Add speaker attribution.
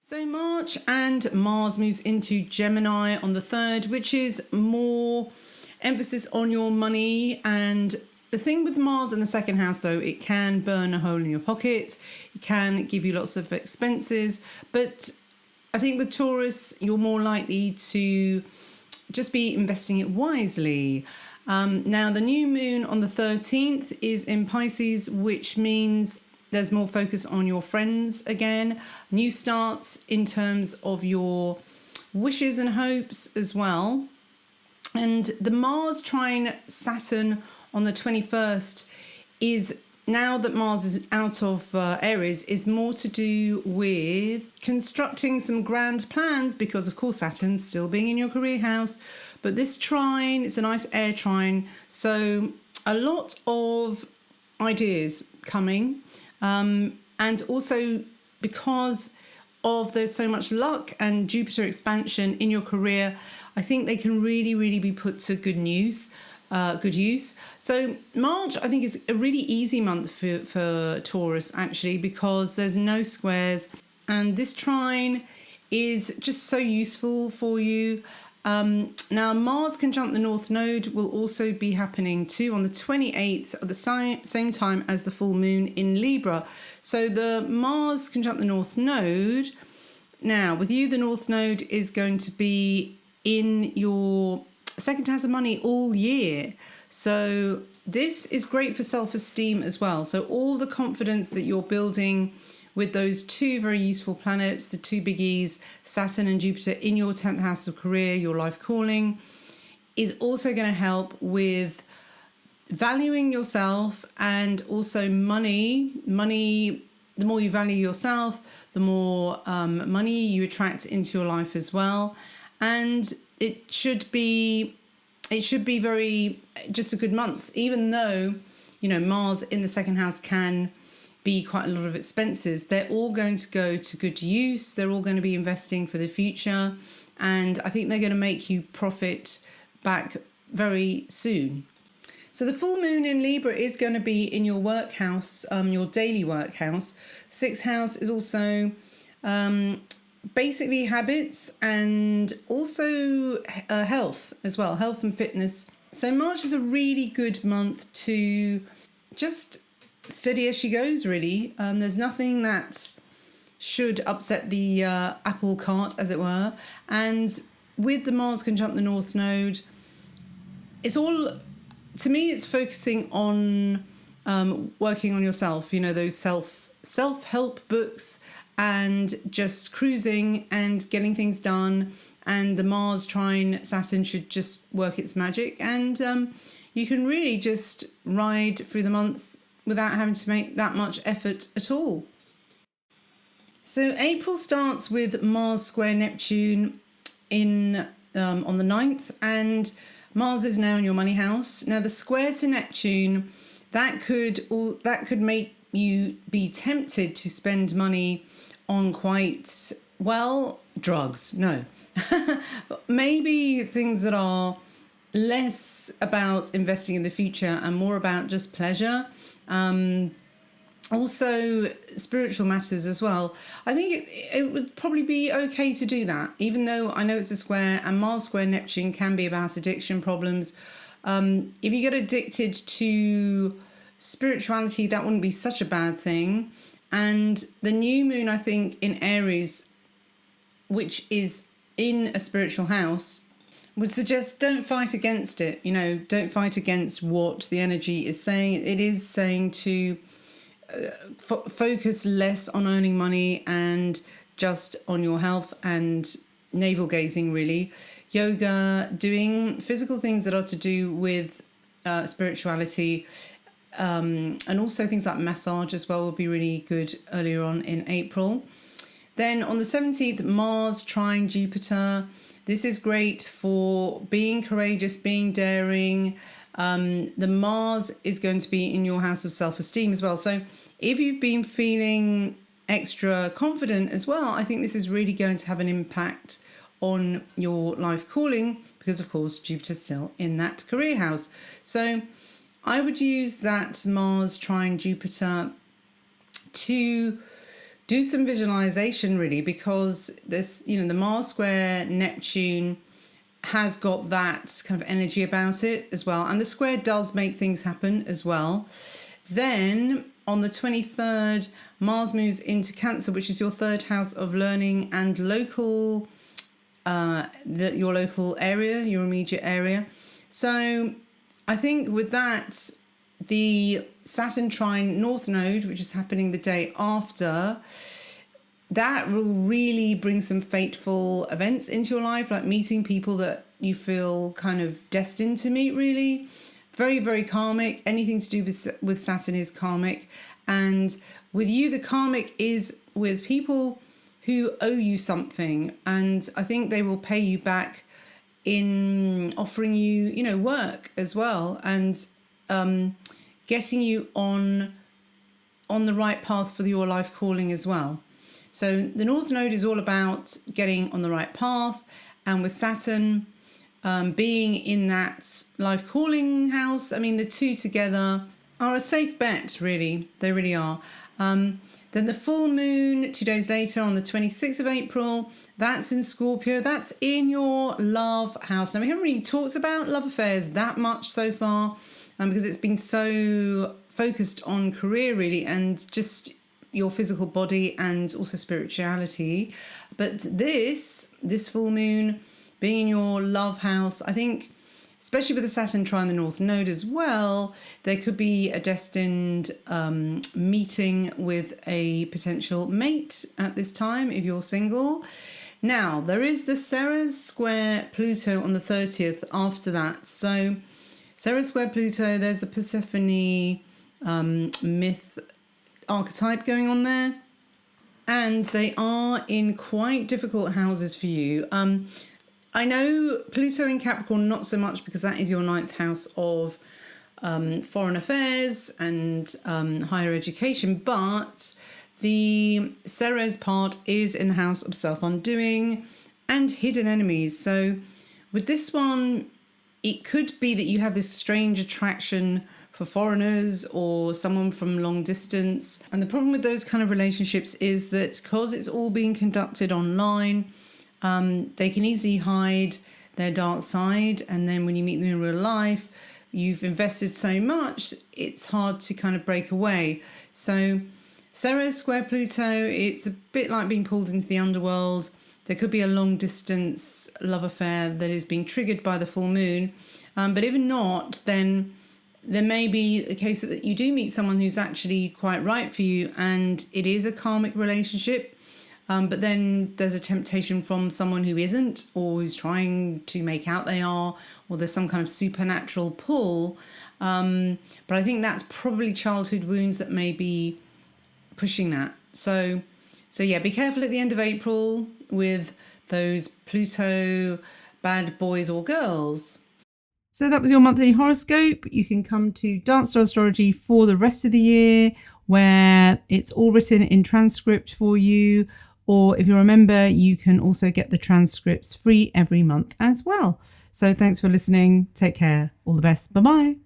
Speaker 1: So March and Mars moves into Gemini on the 3rd, which is more emphasis on your money. And the thing with Mars in the second house, though, it can burn a hole in your pocket. It can give you lots of expenses. But I think with Taurus, you're more likely to just be investing it wisely. Now, the new moon on the 13th is in Pisces, which means there's more focus on your friends again, new starts in terms of your wishes and hopes as well. And the Mars trine Saturn on the 21st is, now that Mars is out of Aries, is more to do with constructing some grand plans because, of course, Saturn's still being in your career house. But this trine, it's a nice air trine. So a lot of ideas coming. And also because of there's so much luck and Jupiter expansion in your career, I think they can really be put to good use. So March, I think, is a really easy month for Taurus, actually, because there's no squares. And this trine is just so useful for you. Now, Mars conjunct the North Node will also be happening too on the 28th at the same time as the full moon in Libra. So the Mars conjunct the North Node. Now, with you, the North Node is going to be in your second house of money all year. So this is great for self-esteem as well. So all the confidence that you're building with those two very useful planets, the two biggies, Saturn and Jupiter, in your 10th house of career, your life calling, is also going to help with valuing yourself and also money. Money, the more you value yourself, the more money you attract into your life as well. And it should be very, just a good month, even though, you know, Mars in the second house can be quite a lot of expenses. They're all going to go to good use. They're all going to be investing for the future. And I think they're going to make you profit back very soon. So the full moon in Libra is going to be in your work house, your daily work house. Sixth house is also basically habits and also health as well, health and fitness. So March is a really good month to just steady as she goes, really. There's nothing that should upset the apple cart, as it were. And with the Mars conjunct the North Node, it's all, to me, it's focusing on working on yourself, you know, those self-help books and just cruising and getting things done. And the Mars trine Saturn should just work its magic. And you can really just ride through the month without having to make that much effort at all. So April starts with Mars square Neptune in on the 9th, and Mars is now in your money house. Now the square to Neptune, that could make you be tempted to spend money on quite, well, drugs. No. Maybe things that are less about investing in the future and more about just pleasure. Also spiritual matters as well. I think it would probably be okay to do that, even though I know it's a square and Mars square Neptune can be about addiction problems. If you get addicted to spirituality, that wouldn't be such a bad thing. And the new moon, I think, in Aries, which is in a spiritual house, would suggest don't fight against it. You know, don't fight against what the energy is saying. It is saying to focus less on earning money and just on your health and navel gazing, really. Yoga, doing physical things that are to do with spirituality, and also things like massage as well would be really good earlier on in April. Then on the 17th, Mars trine Jupiter. This is great for being courageous, being daring. The Mars is going to be in your house of self-esteem as well. So if you've been feeling extra confident as well, I think this is really going to have an impact on your life calling because, of course, Jupiter's still in that career house. So I would use that Mars trine Jupiter to do some visualization really, because this, the Mars square Neptune has got that kind of energy about it as well. And the square does make things happen as well. Then on the 23rd, Mars moves into Cancer, which is your third house of learning and local, your local area, your immediate area. So I think with that, the Saturn trine North Node, which is happening the day after, that will really bring some fateful events into your life, like meeting people that you feel kind of destined to meet, really. Very, very karmic. Anything to do with Saturn is karmic. And with you, the karmic is with people who owe you something. And I think they will pay you back in offering you, work as well, and getting you on the right path for your life calling as well. So the North Node is all about getting on the right path, and with Saturn being in that life calling house, I mean, the two together are a safe bet, really. They really are. Then the full moon 2 days later on the 26th of April, that's in Scorpio. That's in your love house. Now, we haven't really talked about love affairs that much so far because it's been so focused on career, really, and just your physical body and also spirituality. But this full moon being in your love house, I think, especially with the Saturn trine the North Node as well, there could be a destined meeting with a potential mate at this time if you're single. Now, there is the Ceres square Pluto on the 30th after that. So Ceres square Pluto, there's the Persephone myth archetype going on there. And they are in quite difficult houses for you. I know Pluto in Capricorn, not so much, because that is your 9th house of foreign affairs and higher education, but the Ceres part is in the house of self-undoing and hidden enemies. So with this one, it could be that you have this strange attraction for foreigners or someone from long distance. And the problem with those kind of relationships is that because it's all being conducted online, they can easily hide their dark side. And then when you meet them in real life, you've invested so much, it's hard to kind of break away. So Ceres square Pluto, it's a bit like being pulled into the underworld. There could be a long distance love affair that is being triggered by the full moon. But if not, then there may be a case that you do meet someone who's actually quite right for you and it is a karmic relationship. But then there's a temptation from someone who isn't, or who's trying to make out they are, or there's some kind of supernatural pull. But I think that's probably childhood wounds that may be pushing that. So yeah, be careful at the end of April with those Pluto bad boys or girls. So that was your monthly horoscope. You can come to Dance Star Astrology for the rest of the year, where it's all written in transcript for you. Or if you're a member, you can also get the transcripts free every month as well. So thanks for listening. Take care. All the best. Bye-bye.